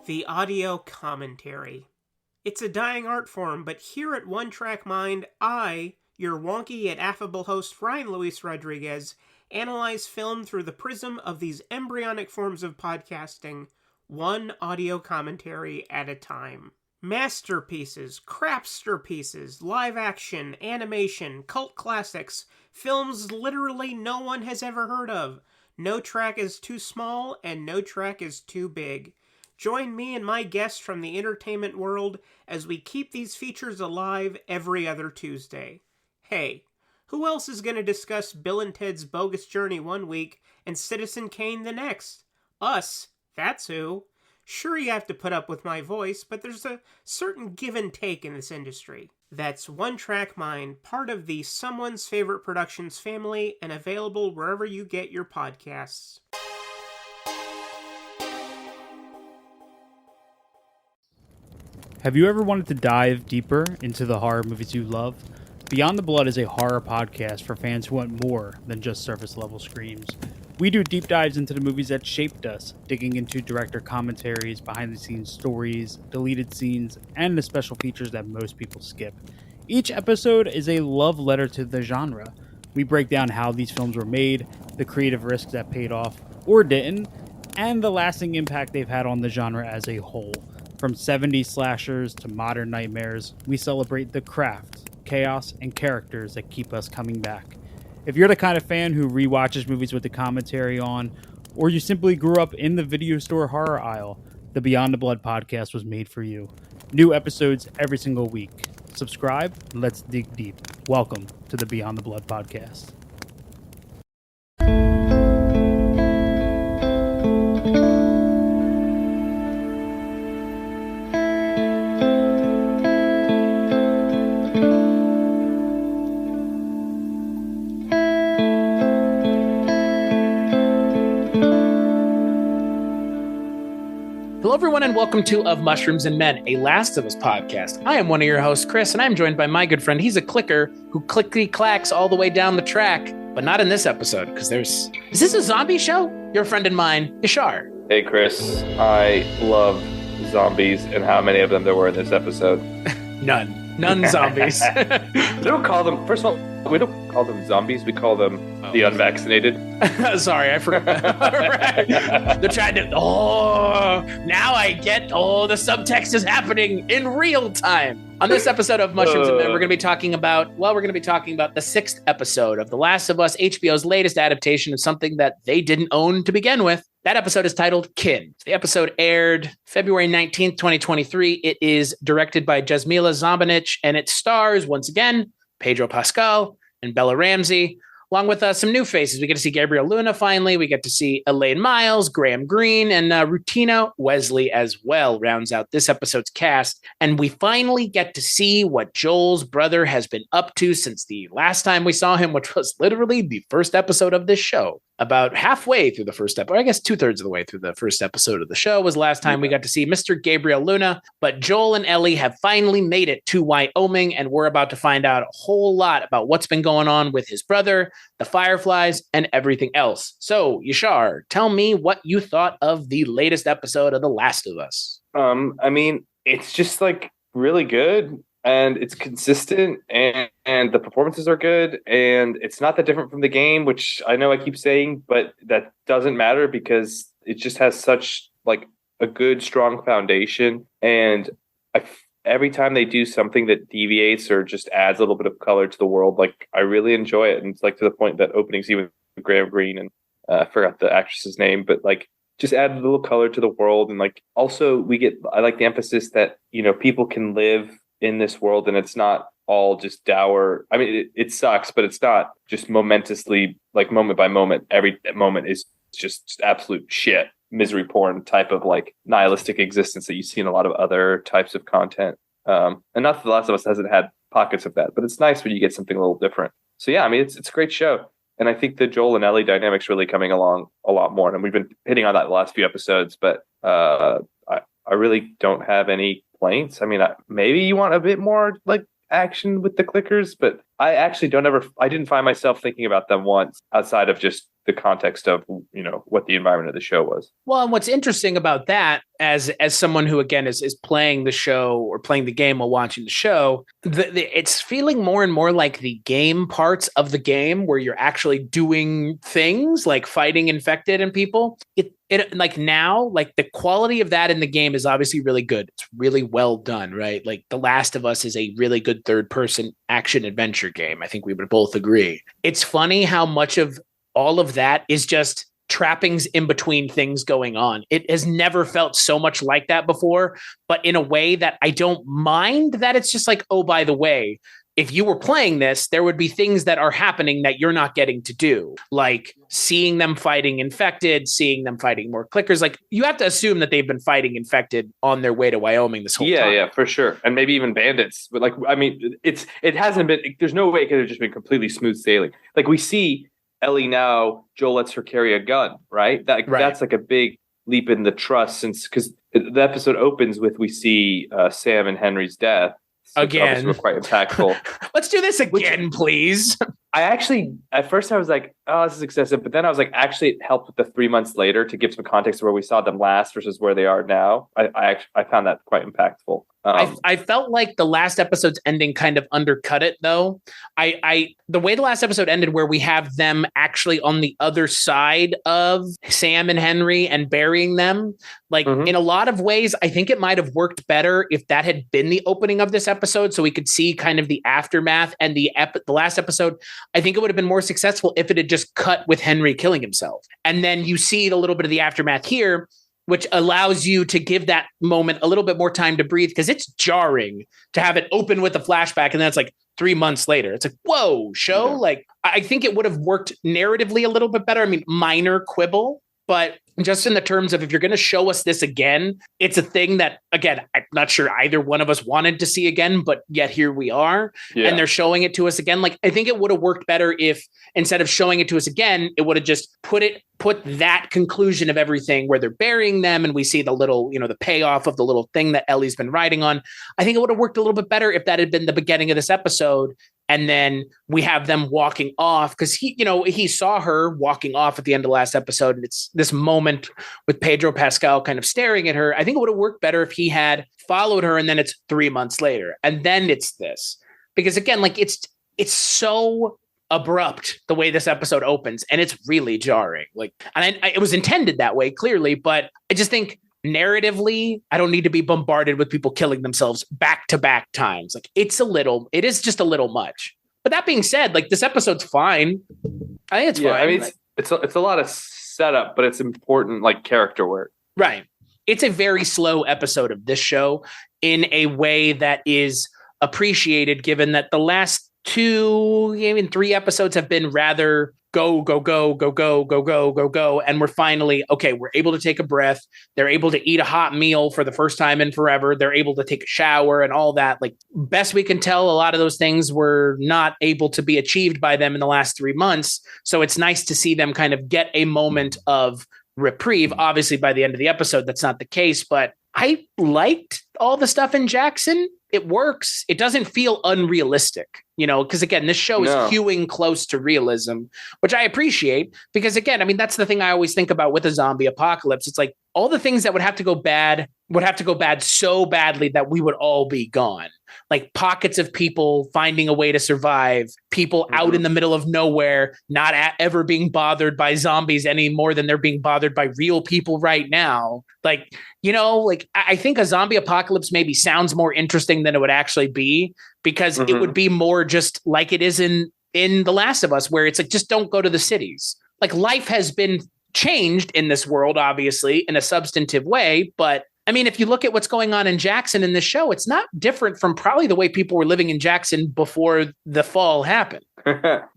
The audio commentary. It's a dying art form, but here at One Track Mind, I, your wonky yet affable host Ryan Luis Rodriguez, analyze film through the prism of these embryonic forms of podcasting, one audio commentary at a time. Masterpieces, crapster pieces, live action, animation, cult classics, films literally no one has ever heard of. No track is too small, and no track is too big. Join me and my guests from the entertainment world as we keep these features alive every other Tuesday. Hey, who else is going to discuss Bill and Ted's Bogus Journey one week and Citizen Kane the next? Us, that's who. Sure, you have to put up with my voice, but there's a certain give and take in this industry. That's One Track Mind, part of the Someone's Favorite Productions family, and available wherever you get your podcasts. Have you ever wanted to dive deeper into the horror movies you love? Beyond the Blood is a horror podcast for fans who want more than just surface-level screams. We do deep dives into the movies that shaped us, digging into director commentaries, behind-the-scenes stories, deleted scenes, and the special features that most people skip. Each episode is a love letter to the genre. We break down how these films were made, the creative risks that paid off or didn't, and the lasting impact they've had on the genre as a whole. From 70s slashers to modern nightmares, we celebrate the craft, chaos, and characters that keep us coming back. If you're the kind of fan who rewatches movies with the commentary on, or you simply grew up in the video store horror aisle, the Beyond the Blood podcast was made for you. New episodes every single week. Subscribe, and let's dig deep. Welcome to the Beyond the Blood podcast. Hello, everyone, and welcome to Of Mushrooms and Men, a Last of Us podcast. I am one of your hosts, Chris, and I'm joined by my good friend. He's a clicker who clickety-clacks all the way down the track, but not in this episode, because Is this a zombie show? Your friend and mine, Yashar. Hey, Chris. I love zombies, and how many of them there were in this episode? None zombies. We don't call them, first of all, we don't call them zombies. We call them the unvaccinated. Sorry, I forgot. They're trying to, now I get, the subtext is happening in real time. On this episode of Mushrooms and Men, we're going to be talking about the sixth episode of The Last of Us, HBO's latest adaptation of something that they didn't own to begin with. That episode is titled Kin. The episode aired February 19th, 2023. It is directed by Jasmila Zombanich, and it stars, once again, Pedro Pascal and Bella Ramsey, along with some new faces. We get to see Gabriel Luna finally. We get to see Elaine Miles, Graham Greene, and Rutina Wesley as well rounds out this episode's cast. And we finally get to see what Joel's brother has been up to since the last time we saw him, which was literally the first episode of this show. About halfway through the first episode, I guess 2/3 of the way through the first episode of the show was last time we got to see Mr. Gabriel Luna. But Joel and Ellie have finally made it to Wyoming, and we're about to find out a whole lot about what's been going on with his brother, the Fireflies, and everything else. So, Yashar, tell me what you thought of the latest episode of The Last of Us. I mean, it's just like really good. And it's consistent, and the performances are good, and it's not that different from the game, which I know I keep saying, but that doesn't matter because it just has such like a good, strong foundation. And every time they do something that deviates or just adds a little bit of color to the world, like I really enjoy it. And it's like to the point that opening scene with Graham Greene and I forgot the actress's name, but like just add a little color to the world. And like also I like the emphasis that, you know, people can live in this world and it's not all just dour. I mean, it sucks, but it's not just momentously, like moment by moment. Every moment is just absolute shit, misery porn type of like nihilistic existence that you see in a lot of other types of content. And not that The Last of Us hasn't had pockets of that, but it's nice when you get something a little different. So yeah, I mean, it's a great show. And I think the Joel and Ellie dynamic's really coming along a lot more. And we've been hitting on that the last few episodes, but I really don't have any complaints. I mean, maybe you want a bit more like action with the clickers, but I actually I didn't find myself thinking about them once outside of just the context of, what the environment of the show was. Well, and what's interesting about that, as someone who again is playing the show or playing the game while watching the show, it's feeling more and more like the game parts of the game where you're actually doing things like fighting infected and people. It like now, like the quality of that in the game is obviously really good. It's really well done, right? Like The Last of Us is a really good third-person action adventure game. I think we would both agree. It's funny how much of all of that is just trappings in between things going on. It has never felt so much like that before, but in a way that I don't mind that it's just like, oh, by the way, if you were playing this, there would be things that are happening that you're not getting to do, like seeing them fighting infected, seeing them fighting more clickers. Like you have to assume that they've been fighting infected on their way to Wyoming this whole time. Yeah, for sure. And maybe even bandits. But it hasn't been, there's no way it could have just been completely smooth sailing. Like we see Ellie now, Joel lets her carry a gun, right? That's like a big leap in the trust because the episode opens with, we see Sam and Henry's death. Again, were quite impactful. Let's do this again, please. I actually, at first I was like, oh, this is excessive. But then I was like, actually, it helped with the 3 months later to give some context of where we saw them last versus where they are now. I found that quite impactful. I felt like the last episode's ending kind of undercut it, though. The way the last episode ended, where we have them actually on the other side of Sam and Henry and burying them, like in a lot of ways, I think it might have worked better if that had been the opening of this episode, so we could see kind of the aftermath. And the last episode, I think it would have been more successful if it had just cut with Henry killing himself, and then you see a little bit of the aftermath here, which allows you to give that moment a little bit more time to breathe, because it's jarring to have it open with a flashback and then it's like 3 months later. It's like, whoa, show. Yeah. Like, I think it would have worked narratively a little bit better. I mean, minor quibble, but just in the terms of, if you're going to show us this again, it's a thing that, again, I'm not sure either one of us wanted to see again, but yet here we are. Yeah. And they're showing it to us again. Like, I think it would have worked better if, instead of showing it to us again, it would have just put that conclusion of everything where they're burying them and we see the little, the payoff of the little thing that Ellie's been riding on. I think it would have worked a little bit better if that had been the beginning of this episode. And then we have them walking off, because he saw her walking off at the end of the last episode. And it's this moment with Pedro Pascal kind of staring at her. I think it would have worked better if he had followed her and then it's 3 months later. And then it's this, because again, like it's so abrupt the way this episode opens, and it's really jarring. Like, and it was intended that way, clearly, but I just think narratively, I don't need to be bombarded with people killing themselves back to back times. Like, it is just a little much. But that being said, like, this episode's fine. I think it's fine. I mean, it's a lot of setup, but it's important, like, character work. Right. It's a very slow episode of this show in a way that is appreciated, given that the last 2, even 3 episodes have been rather go, go, go, go, go, go, go, go, go. And we're finally, okay, we're able to take a breath. They're able to eat a hot meal for the first time in forever. They're able to take a shower and all that. Like, best we can tell, a lot of those things were not able to be achieved by them in the last 3 months. So it's nice to see them kind of get a moment of reprieve. Obviously, by the end of the episode, that's not the case, but I liked all the stuff in Jackson. It works. It doesn't feel unrealistic, because again, this show is hewing close to realism, which I appreciate, because again, I mean, that's the thing I always think about with a zombie apocalypse. It's like all the things that would have to go bad so badly that we would all be gone. Like pockets of people finding a way to survive, people out in the middle of nowhere, not ever being bothered by zombies any more than they're being bothered by real people right now. Like, I think a zombie apocalypse maybe sounds more interesting than it would actually be, because it would be more just like it is in The Last of Us, where it's like, just don't go to the cities. Like, life has been changed in this world, obviously, in a substantive way, but I mean, if you look at what's going on in Jackson in this show, it's not different from probably the way people were living in Jackson before the fall happened.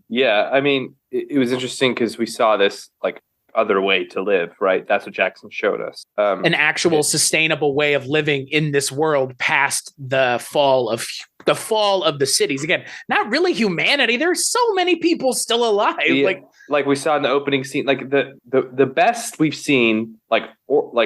Yeah, I mean, it was interesting because we saw this like other way to live, right? That's what Jackson showed us. An actual sustainable way of living in this world past the fall of the cities. Again, not really humanity. There's so many people still alive. Yeah. Like we saw in the opening scene, like the best we've seen, like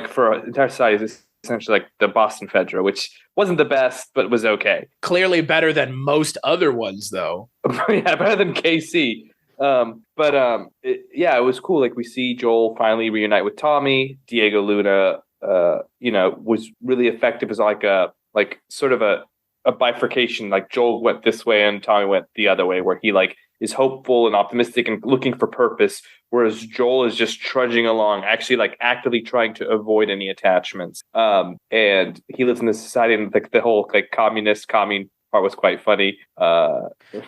for an entire society is essentially like the Boston Fedra, which wasn't the best, but was okay. Clearly better than most other ones, though. Yeah, better than KC. It was cool. Like we see Joel finally reunite with Tommy. Diego Luna, was really effective as sort of a bifurcation. Like Joel went this way and Tommy went the other way, where he like is hopeful and optimistic and looking for purpose, whereas Joel is just trudging along, actually like actively trying to avoid any attachments. And he lives in this society, and like the whole like commune part was quite funny.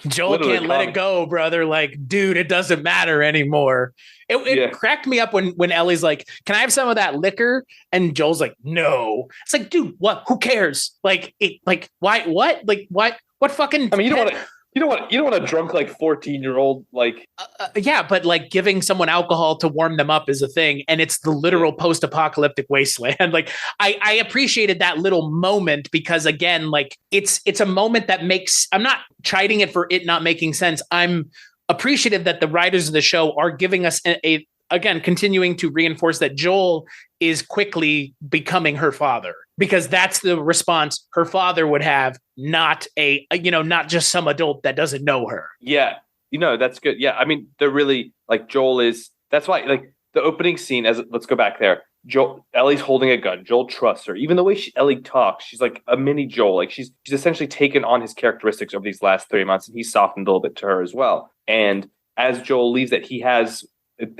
Joel can't let it go, brother. Like, dude, it doesn't matter anymore. It cracked me up when Ellie's like, "Can I have some of that liquor?" And Joel's like, "No." It's like, dude, what? Who cares? Like, why? What? Like, what? What fucking? I mean, you don't want a drunk like 14-year-old like. Yeah, but like giving someone alcohol to warm them up is a thing, and it's the literal post-apocalyptic wasteland. Like, I appreciated that little moment because again, like it's a moment that makes. I'm not chiding it for it not making sense. I'm appreciative that the writers of the show are giving us again, continuing to reinforce that Joel is quickly becoming her father, because that's the response her father would have, not not just some adult that doesn't know her. Yeah. That's good. Yeah. I mean, they're really like Joel is, that's why like the opening scene let's go back there. Ellie's holding a gun. Joel trusts her. Even the way Ellie talks, she's like a mini Joel. Like she's essentially taken on his characteristics over these last 3 months, and he's softened a little bit to her as well. And as Joel leaves that, he has,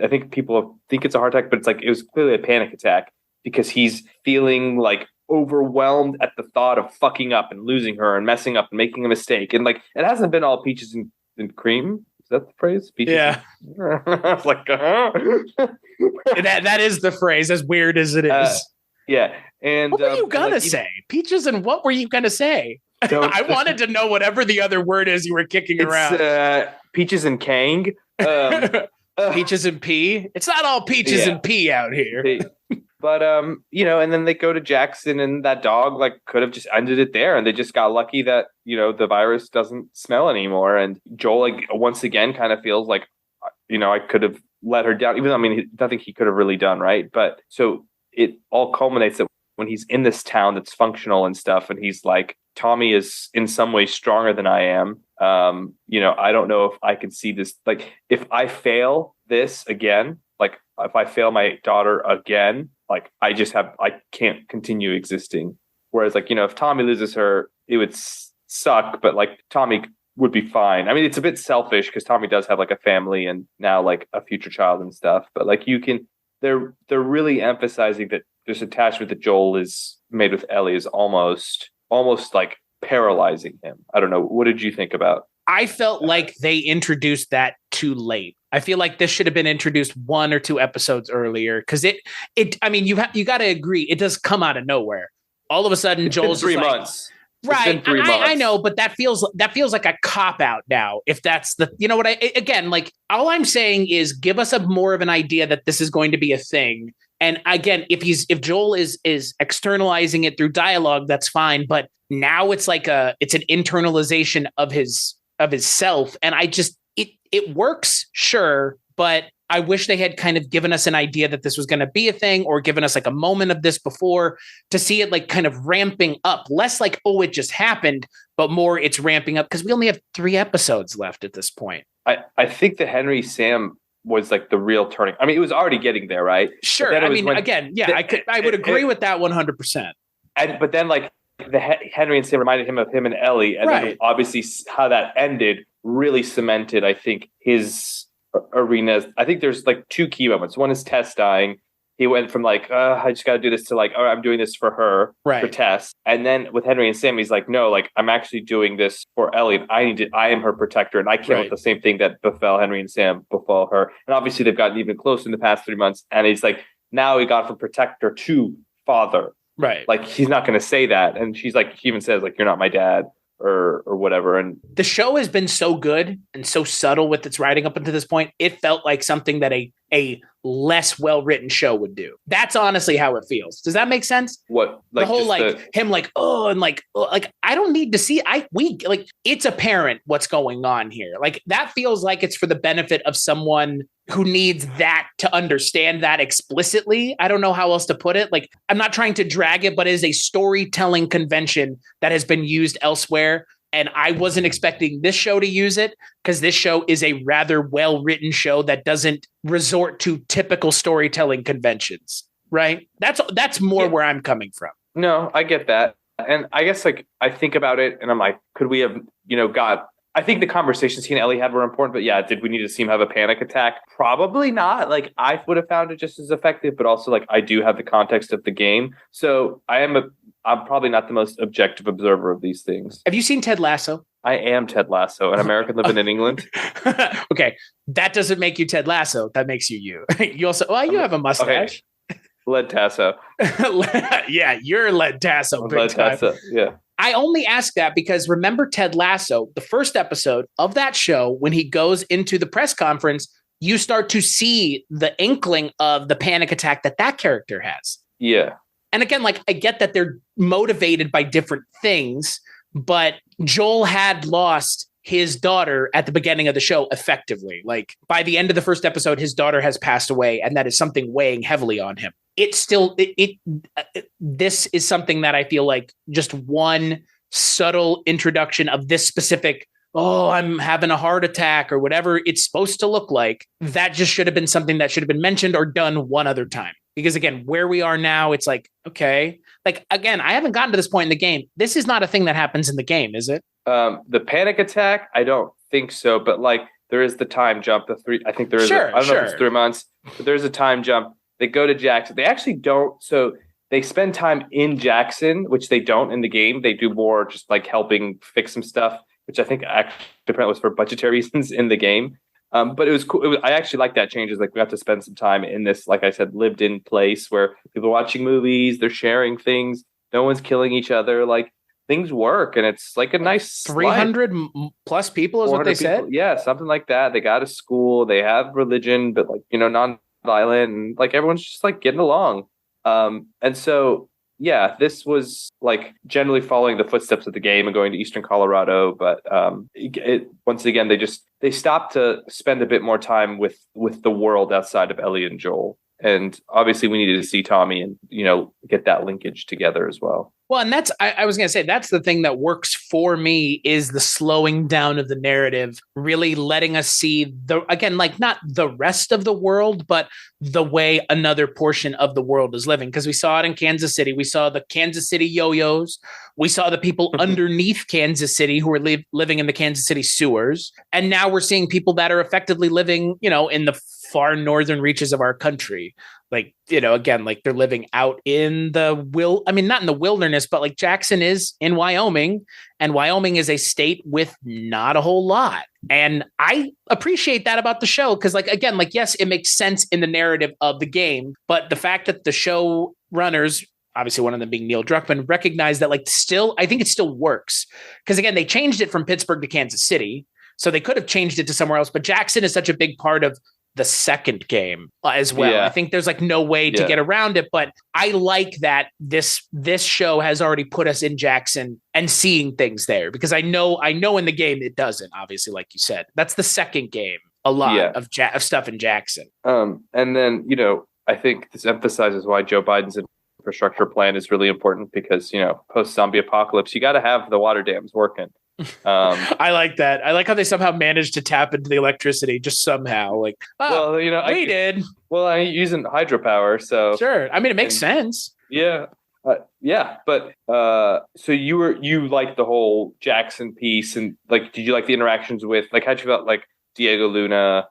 I think people think it's a heart attack, but it's like, it was clearly a panic attack because he's feeling like overwhelmed at the thought of fucking up and losing her and messing up and making a mistake. And like, it hasn't been all peaches and cream. Is that the phrase? Peaches yeah. It's like, that is the phrase, as weird as it is. Yeah. And what were you gonna say? Peaches and what were you gonna say? I wanted to know whatever the other word is you were kicking around. Peaches and Kang. Peaches and pea. It's not all peaches and pea out here. But and then they go to Jackson, and that dog like could have just ended it there, and they just got lucky that the virus doesn't smell anymore. And Joel like once again kind of feels like I could have let her down, even though I mean nothing he could have really done, right? But so it all culminates that when he's in this town that's functional and stuff, and he's like, Tommy is in some ways stronger than I am. I don't know if I can see this. Like, if I fail this again, like if I fail my daughter again, like I can't continue existing. Whereas like, if Tommy loses her, it would suck, but like Tommy would be fine. I mean, it's a bit selfish because Tommy does have like a family and now like a future child and stuff, but like they're really emphasizing that this attachment that Joel is made with Ellie is almost like paralyzing him. I don't know. What did you think about? I felt like they introduced that too late. I feel like this should have been introduced 1 or 2 episodes earlier, because I mean, you got to agree, it does come out of nowhere. All of a sudden, Joel's 3 months. Right. I know, but that feels like a cop out now. If that's again, like all I'm saying is give us more of an idea that this is going to be a thing. And again, if Joel is externalizing it through dialogue, that's fine. But now it's like it's an internalization of his self. And it works, sure, but I wish they had kind of given us an idea that this was going to be a thing, or given us like a moment of this before, to see it like kind of ramping up, less like, oh, it just happened, but more it's ramping up, because we only have 3 episodes left at this point. I think that Henry Sam was like the real turning. I mean, it was already getting there, right? Sure. I mean, again, yeah, I would agree with that 100%. But then like Henry and Sam reminded him of him and Ellie, and then obviously how that ended really cemented, I think, his arena. I think there's like 2 key moments. One is Tess dying. He went from like, I just got to do this, to like, oh, I'm doing this for her, for Tess. And then with Henry and Sam, he's like, no, like I'm actually doing this for Ellie. I am her protector, and I can't let the same thing that befell Henry and Sam befall her. And obviously they've gotten even closer in the past 3 months. And he's like, now he got from protector to father. Right. Like he's not going to say that. And she's like, he even says like, you're not my dad. Or whatever. And the show has been so good and so subtle with its writing up until this point. It felt like something that a less well-written show would do. That's honestly how it feels. Does that make sense? What, like the whole like him like, oh, and like I don't need to see. It's apparent what's going on here. Like that feels like it's for the benefit of someone who needs that to understand that explicitly. I don't know how else to put it. Like, I'm not trying to drag it, but it is a storytelling convention that has been used elsewhere And I wasn't expecting this show to use it because this show is a rather well-written show that doesn't resort to typical storytelling conventions, right? That's more where I'm coming from. No, I get that. And I guess like I think about it and I'm like, could we have, I think the conversations he and Ellie had were important, but yeah, did we need to see him have a panic attack? Probably not. Like I would have found it just as effective, but also like I do have the context of the game. So I'm probably not the most objective observer of these things. Have you seen Ted Lasso? I am Ted Lasso, an American living in England. Okay. That doesn't make you Ted Lasso. That makes you. You also, you have a mustache. Okay. Led Tasso. Yeah, you're Led Tasso. Led Tasso. Yeah. I only ask that because remember Ted Lasso, the first episode of that show, when he goes into the press conference, you start to see the inkling of the panic attack that character has. Yeah. And again, like I get that they're motivated by different things, but Joel had lost his daughter at the beginning of the show effectively. Like by the end of the first episode, his daughter has passed away, and that is something weighing heavily on him. It's still this is something that I feel like just one subtle introduction of this specific, I'm having a heart attack or whatever it's supposed to look like. That just should have been something that should have been mentioned or done one other time. Because again, where we are now, it's like, okay, like again, I haven't gotten to this point in the game. This is not a thing that happens in the game, is it? The panic attack, I don't think so, but like there is the time jump. I think there is. I don't know if it's 3 months, but there's a time jump. They go to Jackson. They actually don't. So they spend time in Jackson, which they don't in the game. They do more just like helping fix some stuff, which I think actually apparently was for budgetary reasons in the game. But it was cool. I actually like that change. Is like we have to spend some time in this, like I said, lived in place where people are watching movies, they're sharing things, no one's killing each other. Like things work, and it's like a nice 300 plus people is what they said. Yeah, something like that. They got a school, they have religion, but like non-violent, and like everyone's just like getting along. And so yeah, this was like generally following the footsteps of the game and going to Eastern Colorado. But once again, they stopped to spend a bit more time with the world outside of Ellie and Joel. And obviously we needed to see Tommy and, get that linkage together as well. Well, and that's, I was going to say, that's the thing that works for me is the slowing down of the narrative, really letting us see again, like not the rest of the world, but the way another portion of the world is living. Because we saw it in Kansas City. We saw the Kansas City yo-yos. We saw the people underneath Kansas City who were living in the Kansas City sewers. And now we're seeing people that are effectively living, in the far northern reaches of our country. Like, again, like they're living out in not in the wilderness, but like Jackson is in Wyoming, and Wyoming is a state with not a whole lot. And I appreciate that about the show. Cause like, again, like, yes, it makes sense in the narrative of the game, but the fact that the show runners, obviously one of them being Neil Druckmann, recognize that like I think it still works. Cause again, they changed it from Pittsburgh to Kansas City. So they could have changed it to somewhere else, but Jackson is such a big part of the second game as well. Yeah. I think there's like no way to get around it, but I like that this show has already put us in Jackson and seeing things there, because I know in the game it doesn't, obviously, like you said. That's the second game, a lot of stuff in Jackson. And then, I think this emphasizes why Joe Biden's infrastructure plan is really important, because, post-zombie apocalypse, you got to have the water dams working. I like that. I like how they somehow managed to tap into the electricity just somehow. Like, we did. Well, I'm using hydropower, so sure. I mean, it makes sense. Yeah, But so you like the whole Jackson piece, and like, did you like the interactions with like how'd you felt like Diego Luna,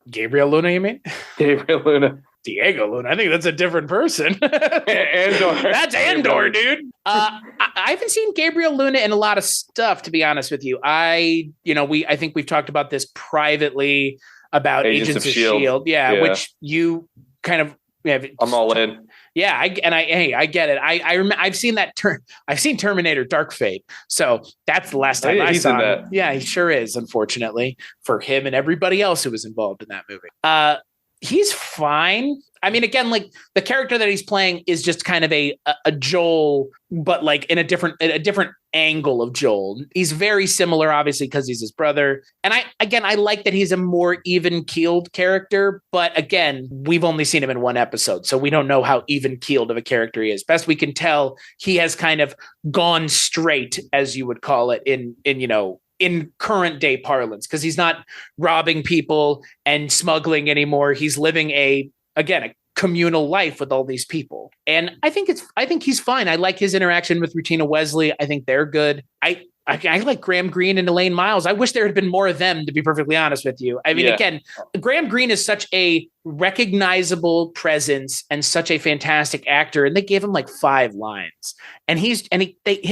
Gabriel Luna? You mean Gabriel Luna? Diego Luna. I think that's a different person. Andor. That's Andor, dude. I haven't seen Gabriel Luna in a lot of stuff, to be honest with you. I think we've talked about this privately about Agents of S.H.I.E.L.D. Yeah, which you kind of. Yeah, I'm all in. Yeah, I get it. I've seen that. I've seen Terminator: Dark Fate, so that's the last time I saw him. Yeah, he sure is. Unfortunately for him and everybody else who was involved in that movie. He's fine. I mean, again, like the character that he's playing is just kind of a Joel, but like in a different angle of Joel. He's very similar, obviously, because he's his brother. And I like that he's a more even-keeled character, but again, we've only seen him in one episode, so we don't know how even-keeled of a character he is. Best we can tell, he has kind of gone straight, as you would call it, in current day parlance, because he's not robbing people and smuggling anymore. He's living a communal life with all these people. And I think he's fine. I like his interaction with Rutina Wesley. I think they're good. I like Graham Greene and Elaine Miles. I wish there had been more of them, to be perfectly honest with you. I mean, again, Graham Greene is such a recognizable presence and such a fantastic actor, and they gave him like 5 lines, and him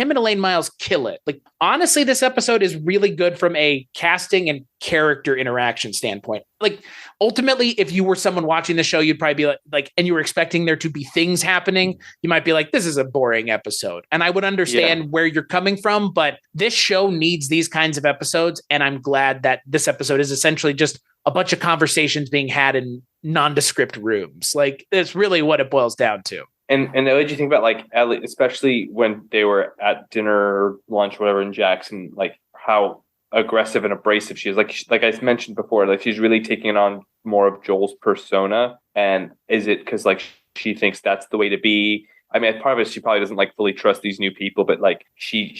and Elaine Miles kill it. Like, honestly, this episode is really good from a casting and character interaction standpoint. Like, ultimately, if you were someone watching the show, you'd probably be like, and you were expecting there to be things happening, you might be like, this is a boring episode. And I would understand where you're coming from, but this show needs these kinds of episodes, and I'm glad that this episode is essentially just a bunch of conversations being had in nondescript rooms. Like, that's really what it boils down to. And what did you think about, like, Ellie, especially when they were at dinner, lunch, whatever, in Jackson, like how aggressive and abrasive she is. Like I mentioned before, like she's really taking on more of Joel's persona. And is it because like she thinks that's the way to be? I mean, part of it, she probably doesn't like fully trust these new people, but like she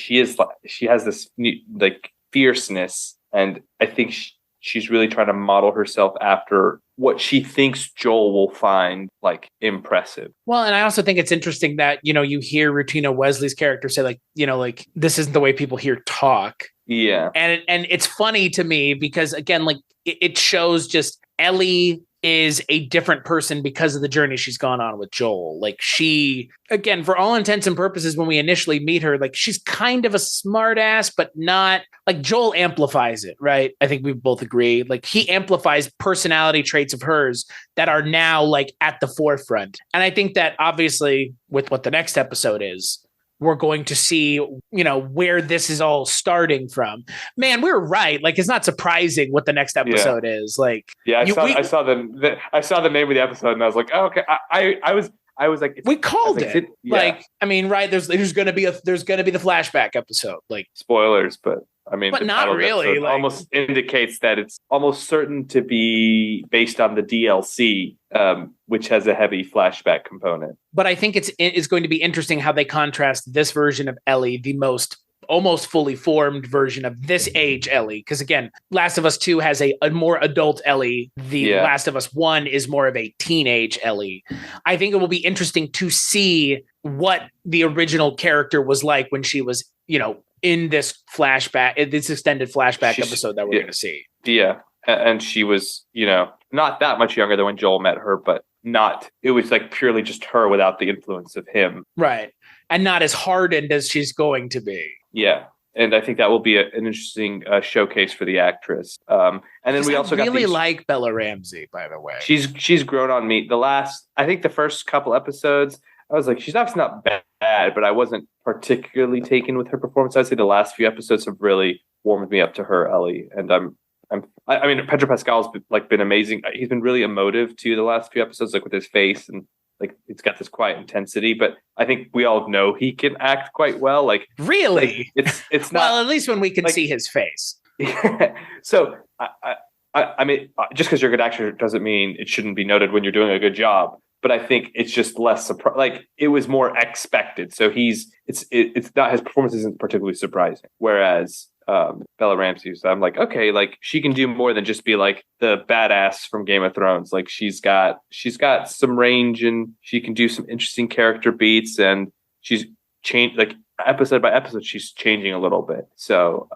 has this new, like, fierceness, and I think she's really trying to model herself after what she thinks Joel will find like impressive. Well, and I also think it's interesting that, you hear Rutina Wesley's character say like, this isn't the way people here talk. Yeah. And it's funny to me because, again, like it shows just Ellie is a different person because of the journey she's gone on with Joel. Like, she, again, for all intents and purposes, when we initially meet her, like, she's kind of a smart ass, but not like Joel amplifies it, right? I think we both agree. Like, he amplifies personality traits of hers that are now like at the forefront. And I think that obviously with what the next episode is, we're going to see, where this is all starting from. Man, we were right. Like, it's not surprising what the next episode is. Like, I saw the name of the episode, and I was like, oh, okay. I was like, we called it. Like, I mean, right? There's going to be the flashback episode. Like, spoilers, but I mean, but not really. Like, almost indicates that it's almost certain to be based on the DLC, which has a heavy flashback component. But I think it's going to be interesting how they contrast this version of Ellie, the most almost fully formed version of this age Ellie. Because again, Last of Us 2 has a more adult Ellie. The Last of Us 1 is more of a teenage Ellie. I think it will be interesting to see what the original character was like when she was, in this extended flashback episode that we're going to see. Yeah. And she was, not that much younger than when Joel met her, but it was like purely just her without the influence of him. Right. And not as hardened as she's going to be. Yeah. And I think that will be an interesting showcase for the actress. And then we also really like Bella Ramsey, by the way. She's grown on me. I think the first couple episodes, I was like, she's obviously not bad, but I wasn't particularly taken with her performance. I'd say the last few episodes have really warmed me up to her, Ellie. And I mean, Pedro Pascal's been amazing. He's been really emotive too the last few episodes, like with his face, and like it's got this quiet intensity. But I think we all know he can act quite well. Like, really, it's not. Well, at least when we can see his face. So I mean, just because you're a good actor doesn't mean it shouldn't be noted when you're doing a good job. But I think it's just less surprise. Like, it was more expected. So it's not, his performance isn't particularly surprising. Whereas Bella Ramsey, so I'm like, okay, like she can do more than just be like the badass from Game of Thrones. Like, she's got some range, and she can do some interesting character beats, and she's changed, like, episode by episode, she's changing a little bit. So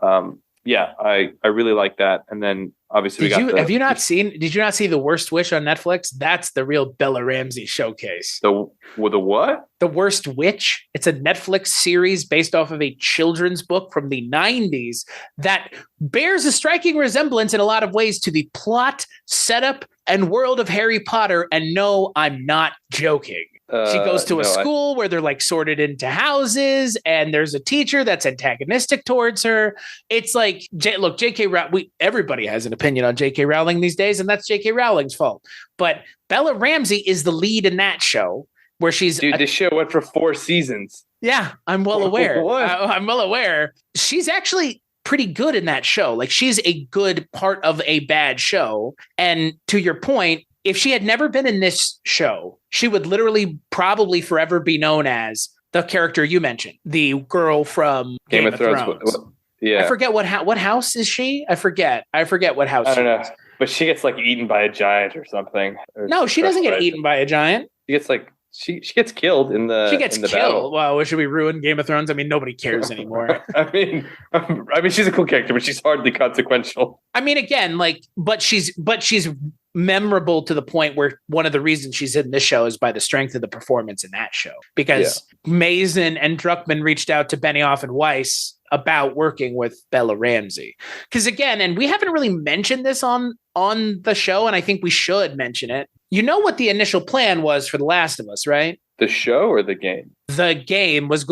I really like that. And then obviously did you not see The Worst Wish on Netflix? That's the real Bella Ramsey showcase. The what? The Worst Witch. It's a Netflix series based off of a children's book from the 90s that bears a striking resemblance in a lot of ways to the plot, setup, and world of Harry Potter. And no, I'm not joking. She goes to a school where they're like sorted into houses, and there's a teacher that's antagonistic towards her. It's like, look, J.K. Rowling, everybody has an opinion on J.K. Rowling these days, and that's J.K. Rowling's fault. But Bella Ramsey is the lead in that show, where she's Dude, this show went for 4 seasons. Yeah, I'm well aware. What? I'm well aware. She's actually pretty good in that show. Like, she's a good part of a bad show. And to your point, if she had never been in this show, she would literally probably forever be known as the character you mentioned, the girl from Game of Thrones. Yeah. I forget what house is she? I forget what house I don't know. is. But she gets like eaten by a giant or something. No, she doesn't get eaten by a giant. She gets like she gets killed in the She gets in the killed. battle. Wow, should we ruin Game of Thrones? I mean, nobody cares anymore. I mean, she's a cool character, but she's hardly consequential. I mean, again, like, but she's memorable to the point where one of the reasons she's in this show is by the strength of the performance in that show. Because Mazin and Druckmann reached out to Benioff and Weiss about working with Bella Ramsey. Because again, and we haven't really mentioned this on the show, and I think we should mention it. You know what the initial plan was for The Last of Us, right? The show or the game? The game was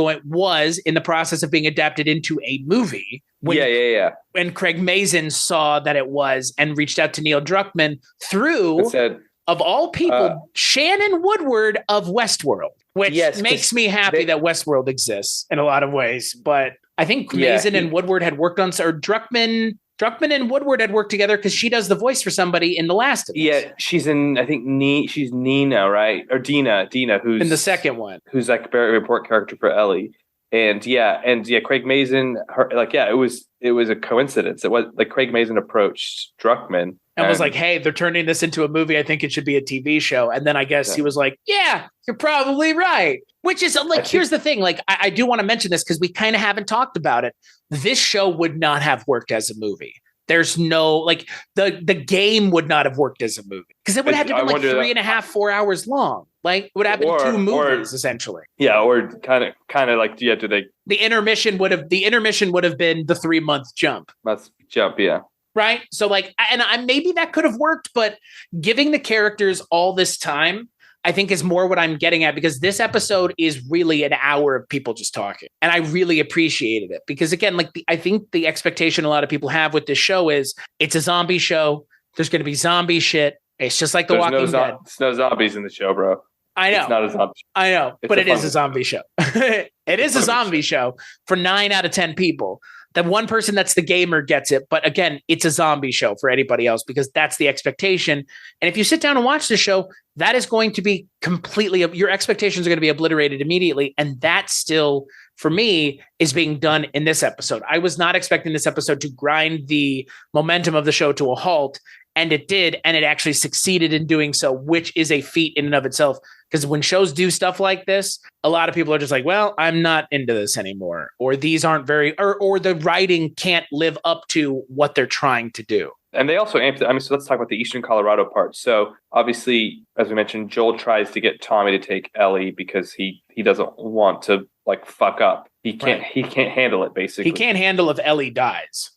in the process of being adapted into a movie. When Craig Mazin saw that it was and reached out to Neil Druckmann through, of all people, Shannon Woodward of Westworld, which makes me happy that Westworld exists in a lot of ways. But I think Mazin and Woodward had worked on, or Druckmann and Woodward had worked together because she does the voice for somebody in The Last of Us. Yeah, she's in, I think, she's Nina, right? Or Dina, who's in the second one. Who's like a very important character for Ellie. And Craig Mazin, it was a coincidence. It was like Craig Mazin approached Druckmann and was like, "Hey, they're turning this into a movie. I think it should be a TV show." And then I guess he was like, "Yeah, you're probably right." Which is like, here's the thing. Like, I do want to mention this because we kind of haven't talked about it. This show would not have worked as a movie. There's no, like, the game would not have worked as a movie because it would have to be like 3.5, 4 hours long. Like, it would have been 2 movies essentially. Yeah, or kind of like, do they? The intermission would have been the 3-month jump. Let's jump, yeah. Right. So like, and maybe that could have worked, but giving the characters all this time, I think is more what I'm getting at, because this episode is really an hour of people just talking. And I really appreciated it because, again, like I think the expectation a lot of people have with this show is it's a zombie show. There's going to be zombie shit. It's just like The Walking Dead. There's no zombies in the show, bro. I know. It's not a zombie show. I know, but it is a zombie show. It is a zombie show for 9 out of 10 people. That one person that's the gamer gets it. But again, it's a zombie show for anybody else because that's the expectation. And if you sit down and watch the show, that is going to be your expectations are going to be obliterated immediately. And that still, for me, is being done in this episode. I was not expecting this episode to grind the momentum of the show to a halt. And it did. And it actually succeeded in doing so, which is a feat in and of itself. Because when shows do stuff like this, a lot of people are just like, well, I'm not into this anymore. Or these aren't or the writing can't live up to what they're trying to do. And they also amped it. I mean, so let's talk about the Eastern Colorado part. So obviously, as we mentioned, Joel tries to get Tommy to take Ellie because he doesn't want to like fuck up. He can't handle it, basically. He can't handle if Ellie dies.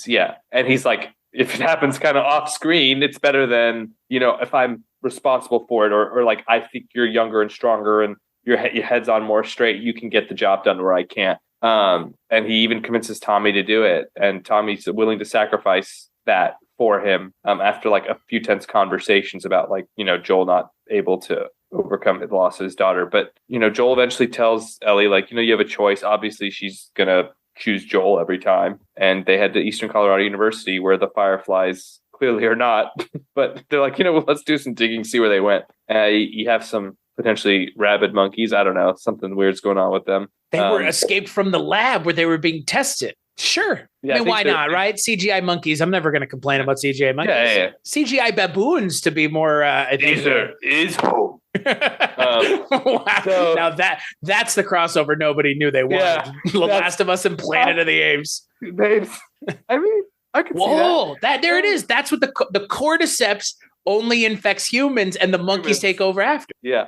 Yeah. And he's like, if it happens kind of off screen, it's better than, if I'm responsible for it, or like, I think you're younger and stronger and your head's on more straight, you can get the job done where I can't. And he even convinces Tommy to do it. And Tommy's willing to sacrifice that for him after like a few tense conversations about like, Joel not able to overcome the loss of his daughter. But, Joel eventually tells Ellie, like, you have a choice. Obviously, she's going to choose Joel every time. And they head to Eastern Colorado University where the Fireflies clearly are not. But they're like, let's do some digging, see where they went. You have some potentially rabid monkeys. I don't know. Something weird's going on with them. They were escaped from the lab where they were being tested. Sure. Yeah, I mean, why not, right? CGI monkeys. I'm never going to complain about CGI monkeys. Yeah. CGI baboons, to be more... Caesar is home. Wow. So, now that's the crossover nobody knew they wanted. Yeah, The Last of Us and Planet of the Apes. I mean, I can see that. There it is. That's what the cordyceps only infects humans and the monkeys take over after. Yeah.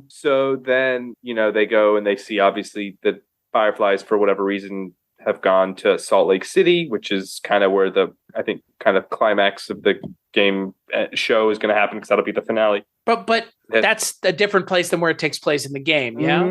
So then, they go and they see, obviously, the Fireflies, for whatever reason, have gone to Salt Lake City, which is kind of where I think climax of the game show is going to happen, because that'll be the finale. But that's a different place than where it takes place in the game, yeah?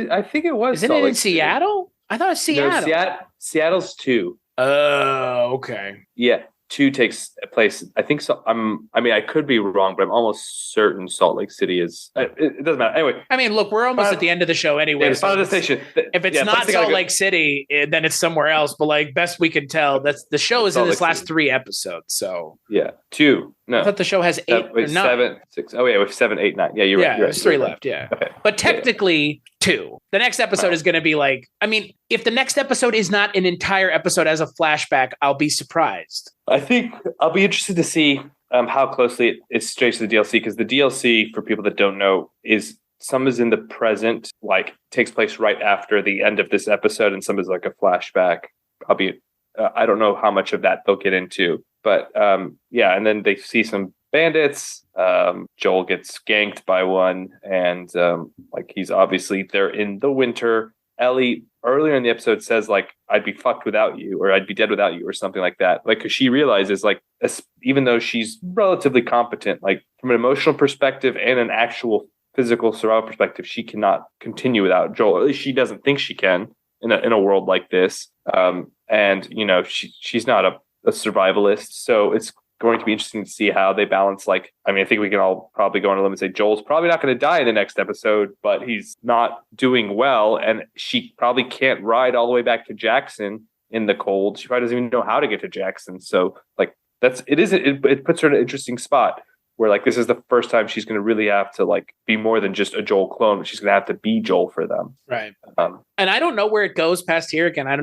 I think it was. Isn't it in Seattle? I thought it was Seattle. No, Seattle's 2. Oh, okay. Yeah. 2 takes place. I think so. I could be wrong, but I'm almost certain Salt Lake City is. It doesn't matter. Anyway, I mean, look, we're almost at the end of the show anyway. Yeah, So if it's not Salt Lake City, then it's somewhere else. But like best we can tell, that's the show is in this last 3 episodes. So yeah, 2. No, I thought the show has 8 or 7, 6. Oh yeah, with 7, 8, 9. Yeah, you're right. There's 3 left. Yeah, okay. But technically 2. The next episode is going to be like. I mean, if the next episode is not an entire episode as a flashback, I'll be surprised. I think I'll be interested to see how closely it strays to the DLC, because the DLC, for people that don't know, some is in the present, like takes place right after the end of this episode, and some is like a flashback. I don't know how much of that they'll get into, but yeah, and then they see some bandits. Joel gets ganked by one, and like he's obviously they're in the winter. Ellie earlier in the episode says like, I'd be fucked without you, or I'd be dead without you, or something like that. Like, cause she realizes like, even though she's relatively competent, like from an emotional perspective and an actual physical survival perspective, she cannot continue without Joel. At least she doesn't think she can in a world like this. And you know, she's not a survivalist. So it's going to be interesting to see how they balance. Like, I mean, I think we can all probably go on a limb and say Joel's probably not going to die in the next episode, but he's not doing well, and she probably can't ride all the way back to Jackson in the cold. She probably doesn't even know how to get to Jackson. So like it puts her in an interesting spot where like this is the first time she's going to really have to like be more than just a Joel clone, but she's going to have to be Joel for them. Right. And I don't know where it goes past here. Again, I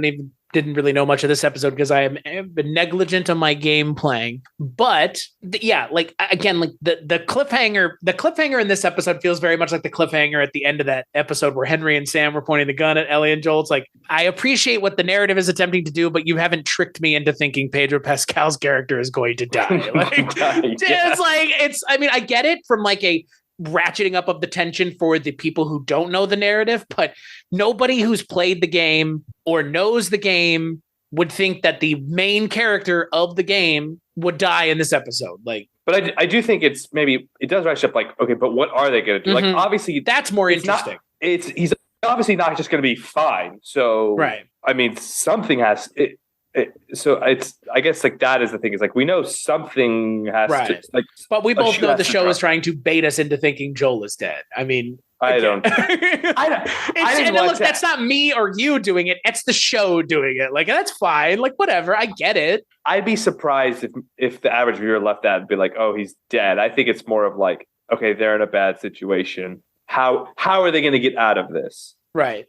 didn't really know much of this episode because I have been negligent on my game playing. But yeah, like again, like the cliffhanger in this episode feels very much like the cliffhanger at the end of that episode where Henry and Sam were pointing the gun at Ellie and Joel. It's like, I appreciate what the narrative is attempting to do, but you haven't tricked me into thinking Pedro Pascal's character is going to die. I mean, I get it from like a ratcheting up of the tension for the people who don't know the narrative, but nobody who's played the game or knows the game would think that the main character of the game would die in this episode. Like, but I do think it does ratchet up like, okay, but what are they going to do? Mm-hmm. Like, obviously that's more interesting. He's obviously not just going to be fine. So, right. I mean, something has so I guess like that is the thing, is like we know something has to like, but we both know the show is trying to bait us into thinking Joel is dead. I mean, I don't. Look, that's not me or you doing it. It's the show doing it. Like, that's fine. Like, whatever. I get it. I'd be surprised if the average viewer left that and be like, oh, he's dead. I think it's more of like, okay, they're in a bad situation. How are they going to get out of this? Right.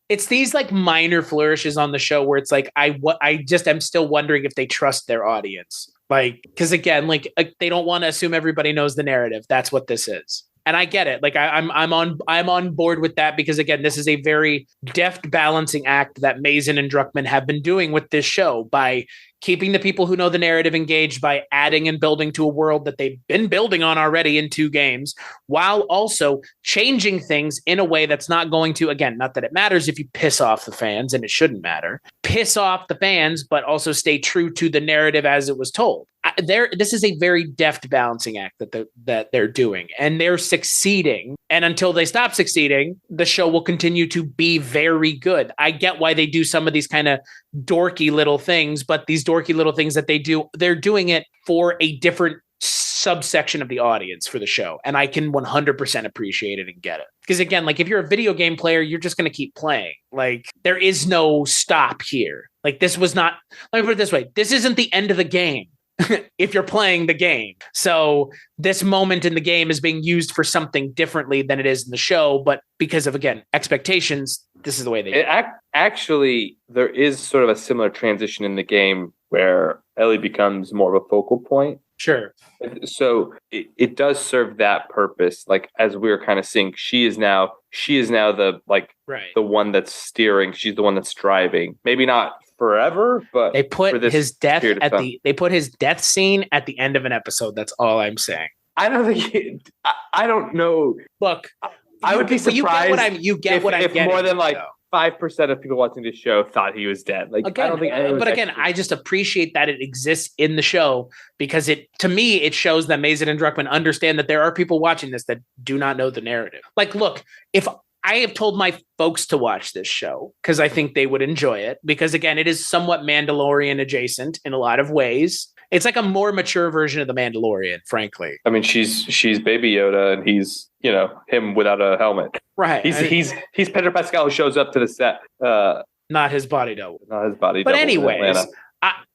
It's these like minor flourishes on the show where it's like, I just am still wondering if they trust their audience. Like, because again, like they don't want to assume everybody knows the narrative. That's what this is. And I get it. Like I'm on board with that, because again, this is a very deft balancing act that Mazin and Druckmann have been doing with this show by keeping the people who know the narrative engaged by adding and building to a world that they've been building on already in 2 games, while also changing things in a way that's not going to, again, not that it matters if you piss off the fans, and it shouldn't matter, piss off the fans, but also stay true to the narrative as it was told. This is a very deft balancing act that they're doing, and they're succeeding. And until they stop succeeding, the show will continue to be very good. I get why they do some of these kind of dorky little things, but these dorky little things that they do, they're doing it for a different subsection of the audience for the show. And I can 100% appreciate it and get it. Because again, like if you're a video game player, you're just going to keep playing. Like there is no stop here. Like this was not, let me put it this way. This isn't the end of the game. If you're playing the game. So this moment in the game is being used for something differently than it is in the show, but because of, again, expectations, this is the way they do it. Actually, there is sort of a similar transition in the game where Ellie becomes more of a focal point. Sure. So it does serve that purpose. Like as we were kind of seeing, she is now the the one that's steering. She's the one that's driving. Maybe not forever, but they put his death they put his death scene at the end of an episode. That's all I'm saying. I don't think I don't know. Look, I would be surprised. You get what I'm getting. More than 5% of people watching the show thought he was dead. Like again, I don't think. But again, I just appreciate that it exists in the show, because to me it shows that Mazin and Druckmann understand that there are people watching this that do not know the narrative. Like, look, if I have told my folks to watch this show because I think they would enjoy it, because again, it is somewhat Mandalorian adjacent in a lot of ways. It's like a more mature version of the Mandalorian, frankly. I mean, she's Baby Yoda, and he's him without a helmet. Right. He's Pedro Pascal who shows up to the set. Not his body double. Not his body but double. anyways,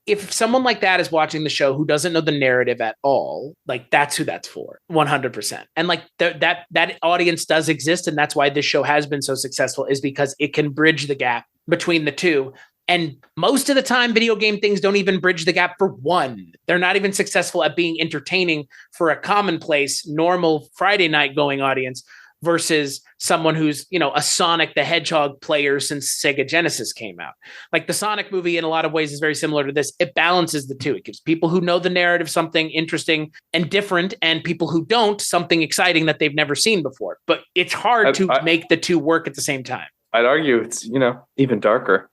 if someone like that is watching the show who doesn't know the narrative at all, like that's who that's for, 100%. And like that audience does exist, and that's why this show has been so successful, is because it can bridge the gap between the two. And most of the time, video game things don't even bridge the gap for one. They're not even successful at being entertaining for a commonplace, normal Friday night going audience versus someone who's, a Sonic the Hedgehog player since Sega Genesis came out. Like the Sonic movie in a lot of ways is very similar to this. It balances the two. It gives people who know the narrative something interesting and different, and people who don't something exciting that they've never seen before. But it's hard to make the two work at the same time. I'd argue it's, even darker.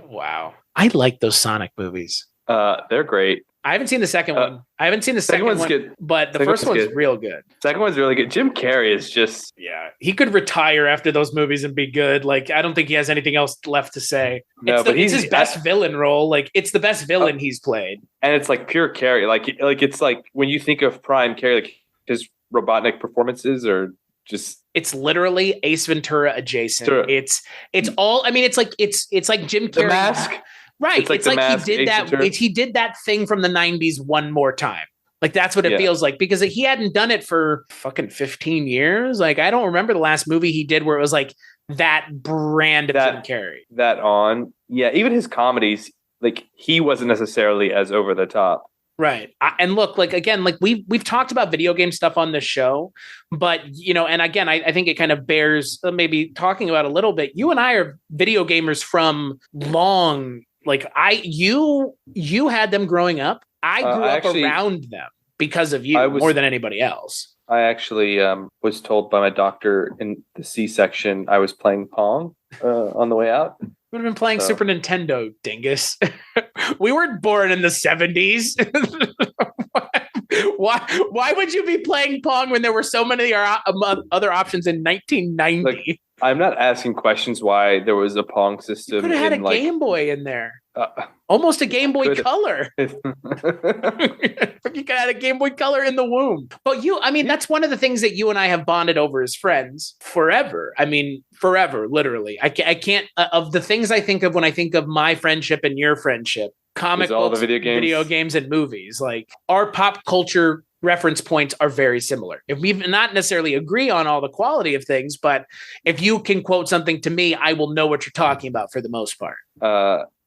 Wow. I like those Sonic movies. They're great. I haven't seen the second one. I haven't seen the second one, good. But the first one's real good. Second one's really good. Jim Carrey is just... Yeah, he could retire after those movies and be good. Like, I don't think he has anything else left to say. No, but it's his best villain role. Like, it's the best villain he's played. And it's like pure Carrey. Like it's like when you think of Prime Carrey, like his Robotnik performances are just... It's literally Ace Ventura adjacent. It's all... I mean, it's like Jim Carrey... The Mask... Right. It's like he did that. He did that thing from the 90s one more time. Like that's what it feels like, because he hadn't done it for fucking 15 years. Like I don't remember the last movie he did where it was like that brand of Jim Carrey. Even his comedies, like he wasn't necessarily as over the top. Right. And look, like, again, like we've talked about video game stuff on this show, but, and again, I think it kind of bears maybe talking about a little bit. You and I are video gamers from long. Like you had them growing up. I grew up around them because of you more than anybody else. I actually was told by my doctor in the C-section I was playing Pong on the way out. You would have been playing Super Nintendo, dingus. We weren't born in the 70s. Why would you be playing Pong when there were so many other options in 1990? Like, I'm not asking questions why there was a Pong system. You could have had a Game Boy in there. Almost a Game Boy Color. You could have had a Game Boy Color in the womb. But that's one of the things that you and I have bonded over as friends forever. I mean, forever, literally. I can't, of the things I think of when I think of my friendship and your friendship, comic books, video games, and movies, like our pop culture reference points are very similar. If we not necessarily agree on all the quality of things, but if you can quote something to me, I will know what you're talking about for the most part.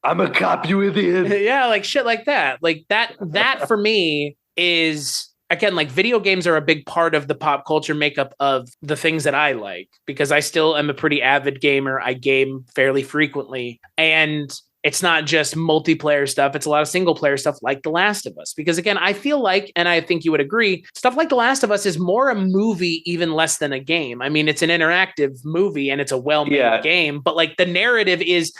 I'm a cop, you idiot. Yeah, like shit like that. Like that for me is, again, like video games are a big part of the pop culture makeup of the things that I like, because I still am a pretty avid gamer. I game fairly frequently, and it's not just multiplayer stuff. It's a lot of single player stuff like The Last of Us. Because again, I feel like, and I think you would agree, stuff like The Last of Us is more a movie, even less than a game. I mean, it's an interactive movie and it's a well-made game, but like the narrative is,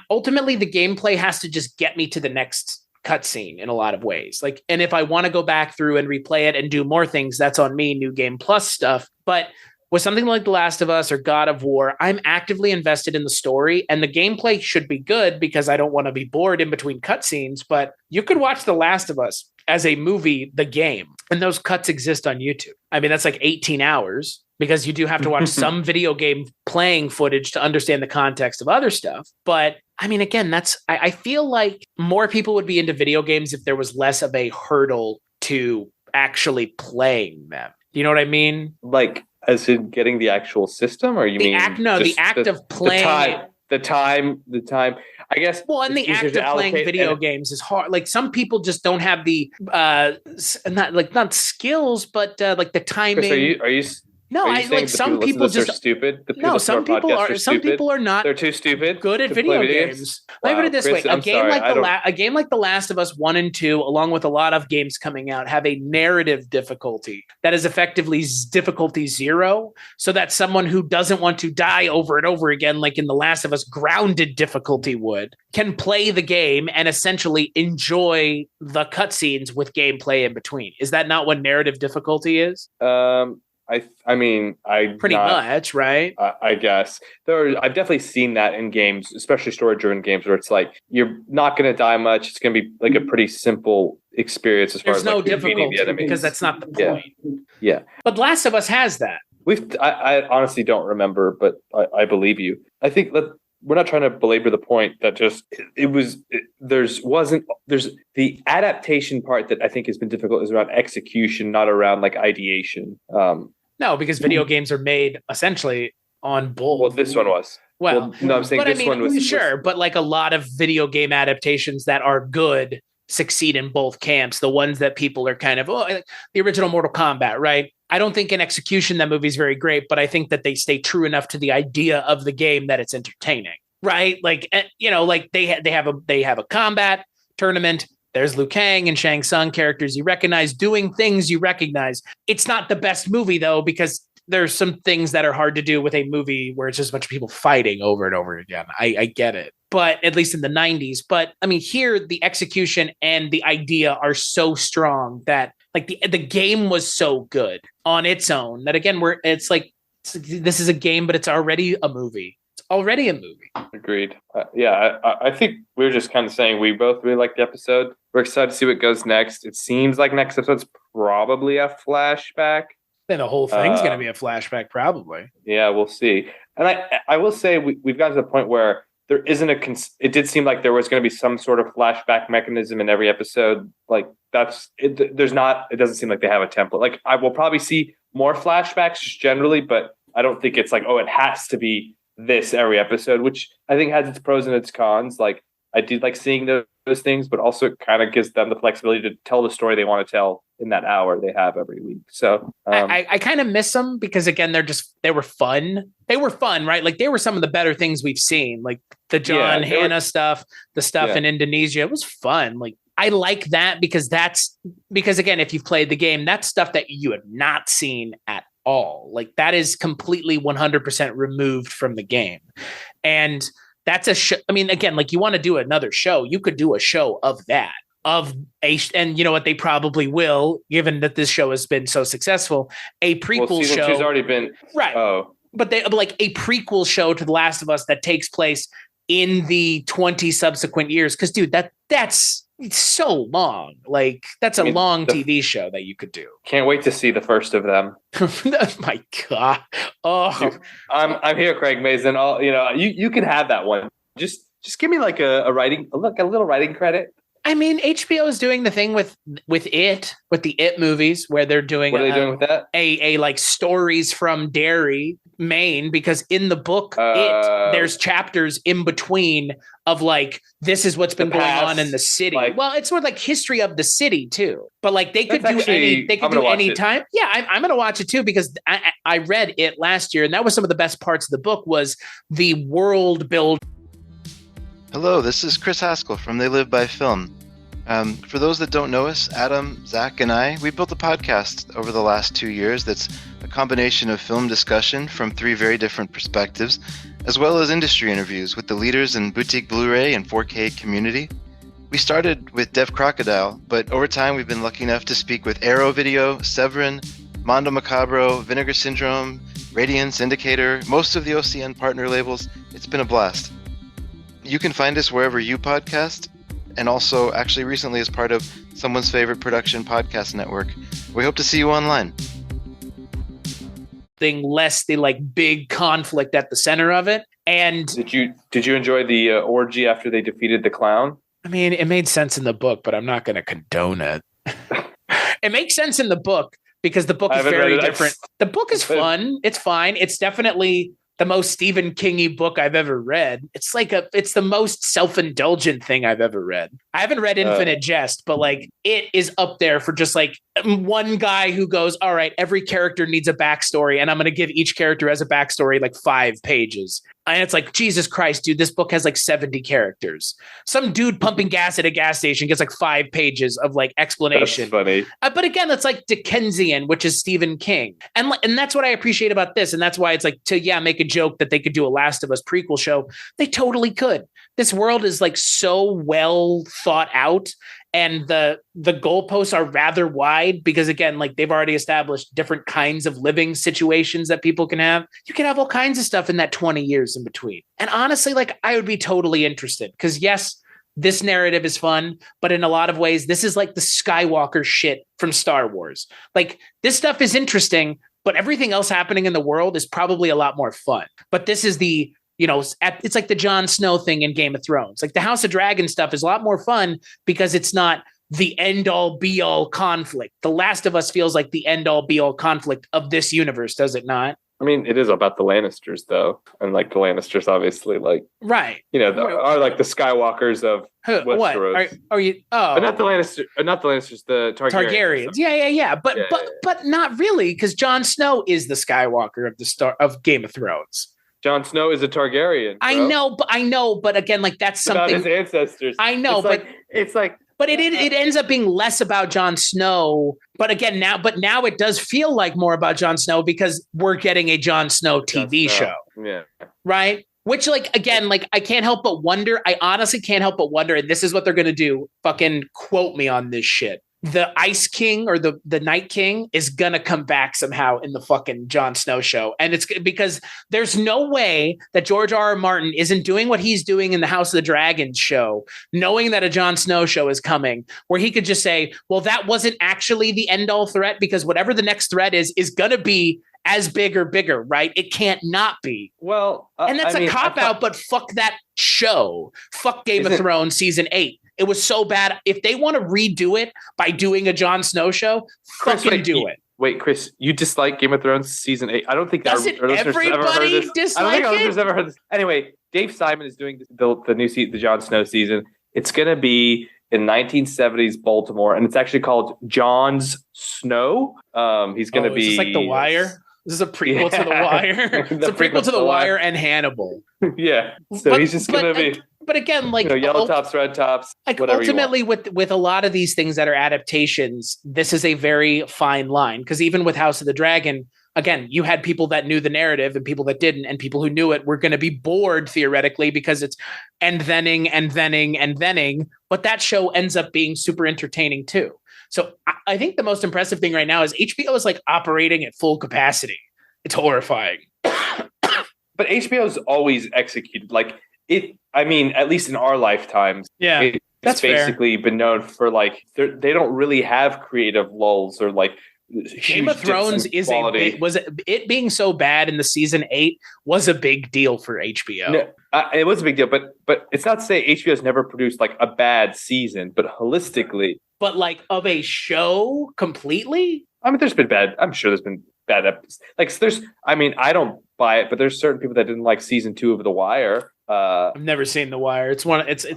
ultimately the gameplay has to just get me to the next cutscene in a lot of ways. Like, and if I want to go back through and replay it and do more things, that's on me, New Game Plus stuff. But with something like The Last of Us or God of War, I'm actively invested in the story, and the gameplay should be good because I don't want to be bored in between cutscenes. But you could watch The Last of Us as a movie, the game, and those cuts exist on YouTube. I mean, that's like 18 hours because you do have to watch some video game playing footage to understand the context of other stuff. But I mean, again, I feel like more people would be into video games if there was less of a hurdle to actually playing them. Do you know what I mean? Like, as in getting the actual system, or the act of playing the time. I guess. Well, and the act of playing video games is hard. Like some people just don't have the not skills, but like the timing. Chris, are you? No, I like some people just are stupid. No, some people are. Some people are not. They're too stupid. Good at video games. Let me put it this way: a game like The Last of Us 1 and 2, along with a lot of games coming out, have a narrative difficulty that is effectively difficulty 0, so that someone who doesn't want to die over and over again, like in The Last of Us, grounded difficulty would, can play the game and essentially enjoy the cutscenes with gameplay in between. Is that not what narrative difficulty is? I mean, pretty much, right? I guess I've definitely seen that in games, especially story-driven games, where it's like you're not going to die much. It's going to be like a pretty simple experience as far There's as no like defeating difficulty the enemies. because that's not the Yeah. point. Yeah. But Last of Us has that. I honestly don't remember, but I believe you. I think that we're not trying to belabor the point that just there's the adaptation part that I think has been difficult is around execution, not around like ideation. No, because video games are made essentially on both. Well, this one was. Well, no, I'm saying but this I mean, one was sure, but like a lot of video game adaptations that are good succeed in both camps. The ones that people are kind of, like the original Mortal Kombat, right? I don't think in execution that movie's very great, but I think that they stay true enough to the idea of the game that it's entertaining, right? Like, you know, like they have a combat tournament. There's Liu Kang and Shang Tsung, characters you recognize doing things you recognize. It's not the best movie though, because there's some things that are hard to do with a movie where it's just a bunch of people fighting over and over again. I get it, but at least in the 90s. But I mean, here the execution and the idea are so strong that like the game was so good on its own that again, this is a game, but it's already a movie. It's already a movie. Agreed. I think we were just kind of saying we both really like the episode. We're excited to see what goes next. It seems like next episode's probably a flashback. Then the whole thing's going to be a flashback, probably. Yeah, we'll see. And I will say we've gotten to the point where there isn't it did seem like there was going to be some sort of flashback mechanism in every episode. Like it doesn't seem like they have a template. Like I will probably see more flashbacks just generally, but I don't think it's like, oh, it has to be this every episode, which I think has its pros and its cons. Like I do like seeing those things, but also it kind of gives them the flexibility to tell the story they want to tell in that hour they have every week. So I kind of miss them because again, they were fun. They were fun, right? Like they were some of the better things we've seen, like the John Hannah stuff, the stuff in Indonesia. It was fun. Like I like that because again, if you've played the game, that's stuff that you have not seen at all. Like that is completely 100% removed from the game. And that's a show. I mean, again, like you want to do another show, you could do a show of that. And you know what, they probably will, given that this show has been so successful, a prequel show. She's already been right. Oh, but they like a prequel show to The Last of Us that takes place in the 20 subsequent years. Because, dude, that's so long. Like that's a long TV show that you could do. Can't wait to see the first of them. Oh my God! Oh, I'm here, Craig Mazin. You can have that one. Just give me like a little writing credit. I mean, HBO is doing the thing with the It movies where they're doing. What are they doing with that? A like stories from Derry, Maine, because in the book, there's chapters in between of like this is what's been going on in the city. Like, well, it's sort of like history of the city too. But like they could do any time. Yeah, I'm going to watch it too because I read it last year and that was some of the best parts of the book was the world build. Hello, this is Chris Haskell from They Live by Film. For those that don't know us, Adam, Zach, and we built a podcast over the last 2 years that's a combination of film discussion from 3 very different perspectives, as well as industry interviews with the leaders in boutique Blu-ray and 4K community. We started with Dev Crocodile, but over time we've been lucky enough to speak with Arrow Video, Severin, Mondo Macabro, Vinegar Syndrome, Radiance, Indicator, most of the OCN partner labels. It's been a blast. You can find us wherever you podcast, and also actually recently as part of Someone's Favorite Production Podcast Network. We hope to see you online. Less the like big conflict at the center of it. And did you enjoy the orgy after they defeated the clown? I mean, it made sense in the book, but I'm not going to condone it. It makes sense in the book because the book is very different. The book is fun. It's fine. It's definitely the most Stephen King-y book I've ever read. It's the most self-indulgent thing I've ever read. I haven't read Infinite Jest, but like it is up there for just like one guy who goes, all right, every character needs a backstory and I'm going to give each character as a backstory like 5 pages. And it's like, Jesus Christ, dude, this book has like 70 characters. Some dude pumping gas at a gas station gets like 5 pages of like explanation. That's funny. But again, that's like Dickensian, which is Stephen King. And that's what I appreciate about this. And that's why it's like make a joke that they could do a Last of Us prequel show. They totally could. This world is like so well thought out. And the goalposts are rather wide because, again, like they've already established different kinds of living situations that people can have. You can have all kinds of stuff in that 20 years in between. And honestly, like I would be totally interested because, yes, this narrative is fun, but in a lot of ways, this is like the Skywalker shit from Star Wars. Like, this stuff is interesting, but everything else happening in the world is probably a lot more fun. But this is the, it's like the Jon Snow thing in Game of Thrones. Like, the House of Dragon stuff is a lot more fun because it's not the end-all be-all conflict. The Last of Us feels like the end-all be-all conflict of this universe, does it not? I mean, it is about the Lannisters, though, and like the Lannisters, obviously, like right, are like the Skywalkers of Westeros. What are you? Oh, but not the Lannisters, the Targaryens. Yeah. But not really, because Jon Snow is the Skywalker of Game of Thrones. Jon Snow is a Targaryen. Bro. I know, but again, like that's something about his ancestors. I know, but it ends up being less about Jon Snow. But again, now it does feel like more about Jon Snow because we're getting a Jon Snow TV show. Yeah. Right. Which, like, again, like, I can't help but wonder. I honestly can't help but wonder. And this is what they're going to do. Fucking quote me on this shit. The Ice King or the Night King is going to come back somehow in the fucking Jon Snow show. And it's because there's no way that George R.R. Martin isn't doing what he's doing in the House of the Dragon show, knowing that a Jon Snow show is coming, where he could just say, well, that wasn't actually the end all threat because whatever the next threat is going to be as big or bigger, right? It can't not be. Well, and that's a cop-out, but fuck that show. Fuck Game of Thrones season 8. It was so bad. If they want to redo it by doing a Jon Snow show, fucking do it. Wait, Chris, you dislike Game of Thrones season 8? I don't think doesn't everybody dislike I don't think our it? listeners ever heard this. Anyway, Dave Simon is doing the new the Jon Snow season. It's going to be in 1970s Baltimore, and it's actually called Jon's Snow. He's going to be is this like The Wire. This is a prequel to The Wire. It's a prequel to The Wire and Hannibal. Yeah. So he's just going to be. But again, like yellow tops, red tops. Like ultimately, with a lot of these things that are adaptations, this is a very fine line. Because even with House of the Dragon, again, you had people that knew the narrative and people that didn't, and people who knew it were going to be bored theoretically because it's and then. But that show ends up being super entertaining too. So I think the most impressive thing right now is HBO is like operating at full capacity. It's horrifying. But HBO's always executed like it. I mean, at least in our lifetimes, that's basically been known for like they don't really have creative lulls or like. Game of Thrones is it being so bad in the season 8 was a big deal for HBO. No, it was a big deal, but it's not to say HBO has never produced like a bad season, but holistically, but like of a show completely. I mean, I'm sure there's been bad episodes. Like there's, I mean, I don't buy it, but there's certain people that didn't like season 2 of The Wire. I've never seen The Wire. It's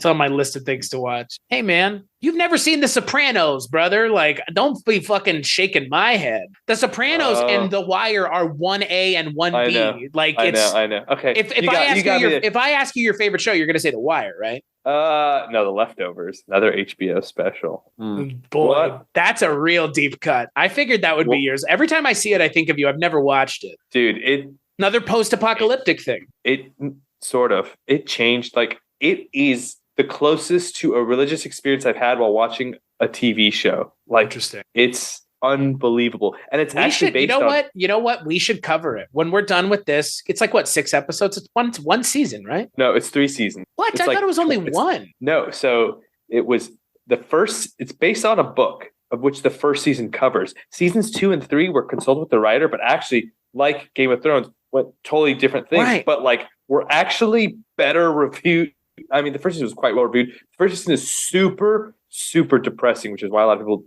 on my list of things to watch. Hey man, you've never seen The Sopranos, brother. Like, don't be fucking shaking my head. The Sopranos and The Wire are 1A and 1B. Like I know. Okay. If I ask you your favorite show, you're gonna say The Wire, right? No, The Leftovers, another HBO special. Boy, what? That's a real deep cut. I figured that would be yours. Every time I see it, I think of you. I've never watched it. Dude, another post-apocalyptic thing. Sort of. It changed. Like, it is the closest to a religious experience I've had while watching a TV show. Like, interesting. It's unbelievable. And it's actually based on... You know what? We should cover it. When we're done with this, it's like, 6 episodes? It's one season, right? No, it's 3 seasons. What? I thought it was only 1. No, so it was it's based on a book of which the first season covers. Seasons 2 and 3 were consulted with the writer, but actually, like Game of Thrones, went totally different things. Right. But like, were actually better reviewed. I mean, the first season was quite well reviewed. The first season is super, super depressing, which is why a lot of people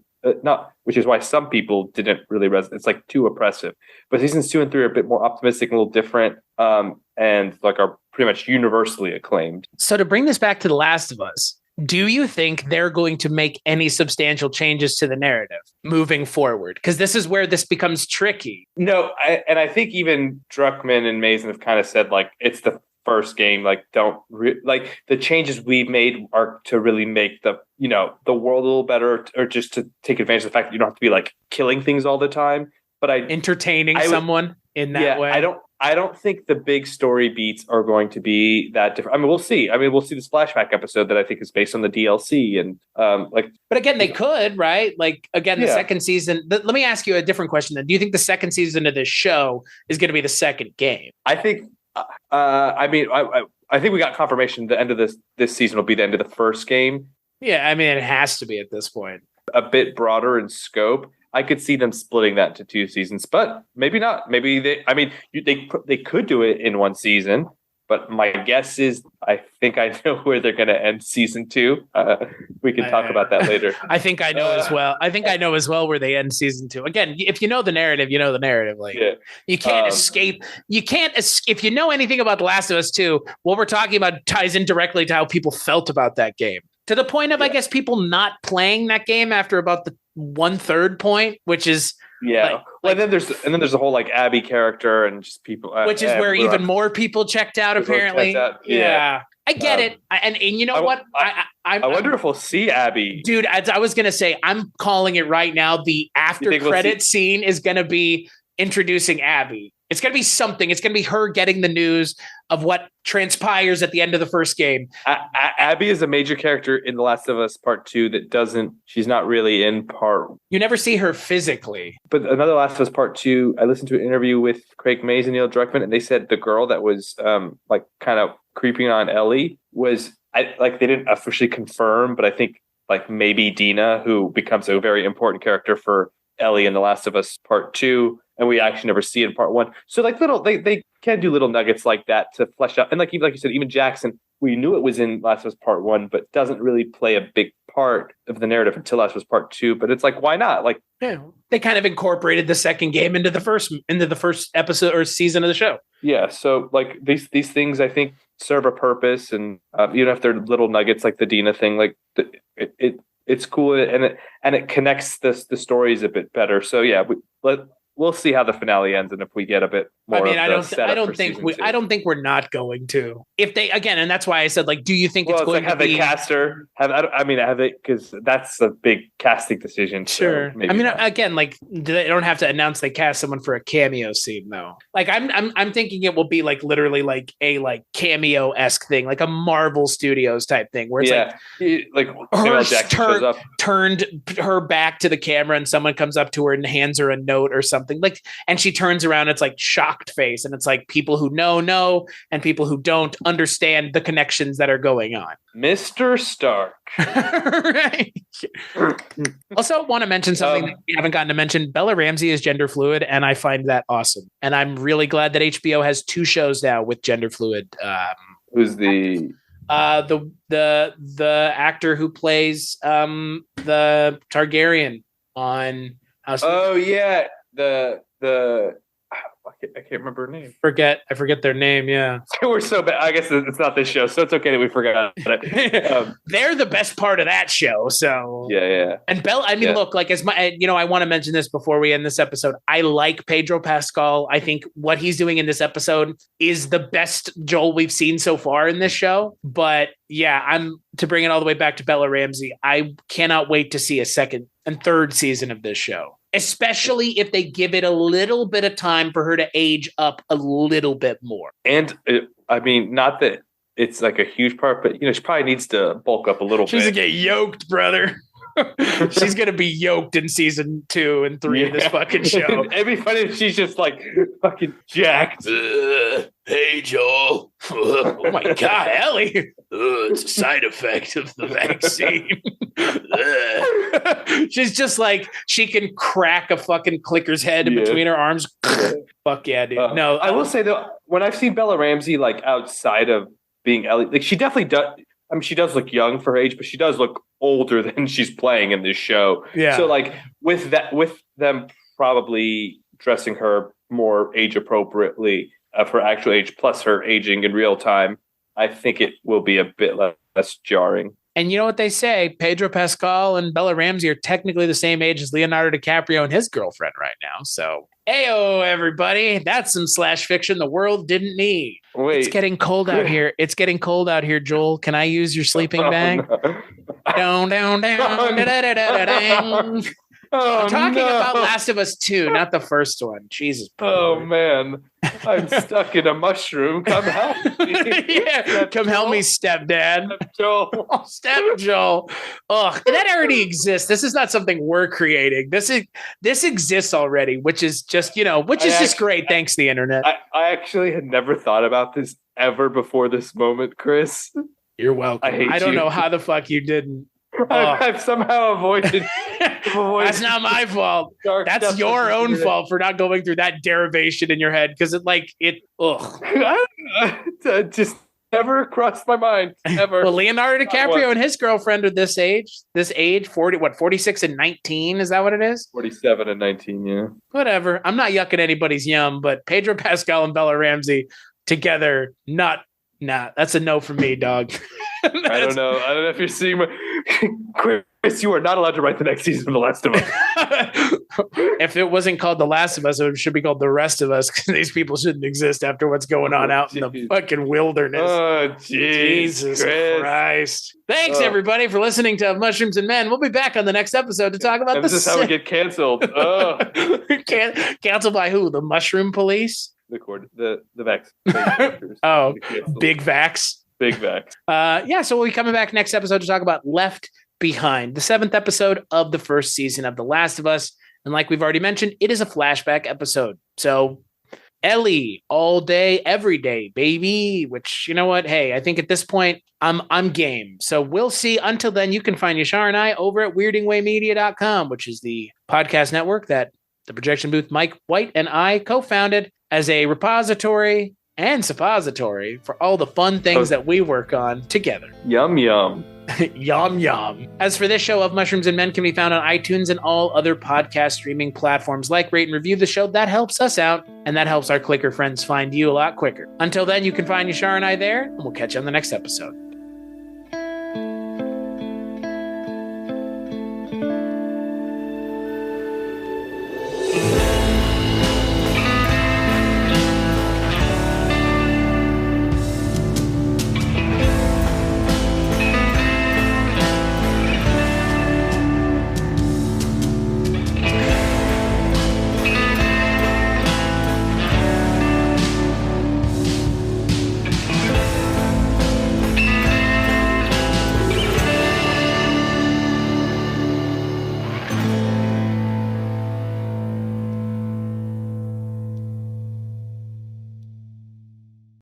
which is why some people didn't really resonate. It's like too oppressive. But seasons 2 and 3 are a bit more optimistic, a little different, and like are pretty much universally acclaimed. So to bring this back to The Last of Us, do you think they're going to make any substantial changes to the narrative moving forward? Because this is where this becomes tricky. No, I think even Druckmann and Mason have kind of said, like, it's the first game. Like, like the changes we've made are to really make the world a little better, or just to take advantage of the fact that you don't have to be like killing things all the time. But entertaining someone in that way. I don't think the big story beats are going to be that different. I mean, we'll see. We'll see this flashback episode that I think is based on the DLC and But again, they could, right? Like, again, the second season. Let me ask you a different question then. Do you think the second season of this show is going to be the second game? I think. I think we got confirmation the end of this season will be the end of the first game. Yeah, I mean, it has to be at this point. A bit broader in scope. I could see them splitting that into 2 seasons, but maybe not. Maybe they could do it in 1 season. But my guess is, I think I know where they're going to end season 2. We can talk about that later. I think I know as well. I think I know as well where they end season 2. Again, if you know the narrative, you know the narrative. Like you can't escape. You can't. If you know anything about The Last of Us 2, what we're talking about ties in directly to how people felt about that game. To the point of, I guess, people not playing that game after about the 1/3 point, which is. Yeah. And then there's the whole like Abby character and just people, which is where even more people checked out. Apparently, yeah. I get it, and you know what? I wonder if we'll see Abby, dude. As I was gonna say, I'm calling it right now. The after credit scene is gonna be introducing Abby. It's going to be something. It's going to be her getting the news of what transpires at the end of the first game. Abby is a major character in The Last of Us Part 2 she's not really in Part. You never see her physically. But another Last of Us Part 2, I listened to an interview with Craig Mays and Neil Druckmann, and they said the girl that was like kind of creeping on Ellie was, they didn't officially confirm, but I think like maybe Dina, who becomes a very important character for Ellie in The Last of Us Part 2. And we actually never see it in Part 1. So like they can do little nuggets like that to flesh out. And like you said, even Jackson, we knew it was in Last of Us Part 1, but doesn't really play a big part of the narrative until Last of Us Part 2. But it's like, why not? Like, yeah, they kind of incorporated the second game into the first episode or season of the show. Yeah. So like these things, I think, serve a purpose. And even if they're little nuggets like the Dina thing, like it's cool and it connects the stories a bit better. So yeah, we'll see how the finale ends, and if we get a bit more. I mean, I don't think we're not going to. If they again, and that's why I said, like, do you think it's going to have be? They cast her? Have they? Because that's a big casting decision. Sure. So I mean, again, like they don't have to announce they cast someone for a cameo scene, though. Like I'm thinking it will be like literally like a like cameo-esque thing, like a Marvel Studios type thing, where it's like Samuel Jackson shows up, turned her back to the camera, and someone comes up to her and hands her a note or something. Like, and she turns around, it's like shocked face, and it's like people who know and people who don't understand the connections that are going on. Mr. Stark. Right. Also, want to mention something that we haven't gotten to mention. Bella Ramsey is gender fluid, and I find that awesome. And I'm really glad that HBO has 2 shows now with gender fluid. Who's the actor who plays the Targaryen on House of I can't remember her name. I forget their name. Yeah, we're so bad. I guess it's not this show, so it's okay that we forgot it. They're the best part of that show. So yeah. And Bella, I mean, look, like I want to mention this before we end this episode. I like Pedro Pascal. I think what he's doing in this episode is the best Joel we've seen so far in this show. But yeah, to bring it all the way back to Bella Ramsey. I cannot wait to see a 2nd and 3rd season of this show. Especially if they give it a little bit of time for her to age up a little bit more. And I mean, not that it's like a huge part, but she probably needs to bulk up a little bit. She's gonna get yoked, brother. She's gonna be yoked in season 2 and 3 of this fucking show. It'd be funny if she's just like fucking jacked. Hey, Joel. Oh my God, Ellie. It's a side effect of the vaccine. She's just like, she can crack a fucking clicker's head in between her arms. Fuck yeah, dude. No, I will say though, when I've seen Bella Ramsey like outside of being Ellie, like she definitely does. I mean, she does look young for her age, but she does look older than she's playing in this show. Yeah. So like with them probably dressing her more age appropriately of her actual age, plus her aging in real time, I think it will be a bit less jarring. And you know what they say? Pedro Pascal and Bella Ramsey are technically the same age as Leonardo DiCaprio and his girlfriend right now. So, heyo, everybody. That's some slash fiction the world didn't need. Wait. It's getting cold out here. It's getting cold out here, Joel. Can I use your sleeping bag? No. Down. Oh, I'm talking no. about Last of Us 2, not the first one. Jesus. Oh man, I'm stuck in a mushroom. Come help me. Yeah, come help me, stepdad. Joel. Oh, Step Joel. Oh, that already exists. This is not something we're creating. This exists already, which is just just great. Thanks to the internet. I actually had never thought about this ever before this moment, Chris. You're welcome. I don't you. know how the fuck you didn't. I've somehow avoided. That's not my fault. That's your own fault for not going through that derivation in your head because it just never crossed my mind ever. Well, Leonardo DiCaprio and his girlfriend are this age 46 and 19. Is that what it is? 47 and 19. Yeah. Whatever. I'm not yucking anybody's yum, but Pedro Pascal and Bella Ramsey together, that's a no for me, dog. I don't know if you're seeing Chris, you are not allowed to write the next season of The Last of Us. If it wasn't called The Last of Us, it should be called The Rest of Us because these people shouldn't exist after what's going on out in the fucking wilderness. Oh, Jesus Chris. Christ. Thanks, everybody, for listening to Mushrooms and Men. We'll be back on the next episode to talk about this is how we get canceled. Oh. Canceled by who? The Mushroom Police? The Vax. Oh, Big Vax. Big Vax. So we'll be coming back next episode to talk about Left Behind, the 7th episode of the first season of The Last of Us. And like we've already mentioned, it is a flashback episode. So Ellie all day, every day, baby, which, you know what? Hey, I think at this point I'm game. So we'll see. Until then, you can find Yashar and I over at weirdingwaymedia.com, which is the podcast network that the Projection Booth Mike White and I co-founded as a repository and suppository for all the fun things that we work on together. Yum, yum. Yum, yum. As for this show of Mushrooms and Men can be found on iTunes and all other podcast streaming platforms. Like, rate, and review the show. That helps us out, and that helps our clicker friends find you a lot quicker. Until then, you can find Yashar and I there, and we'll catch you on the next episode.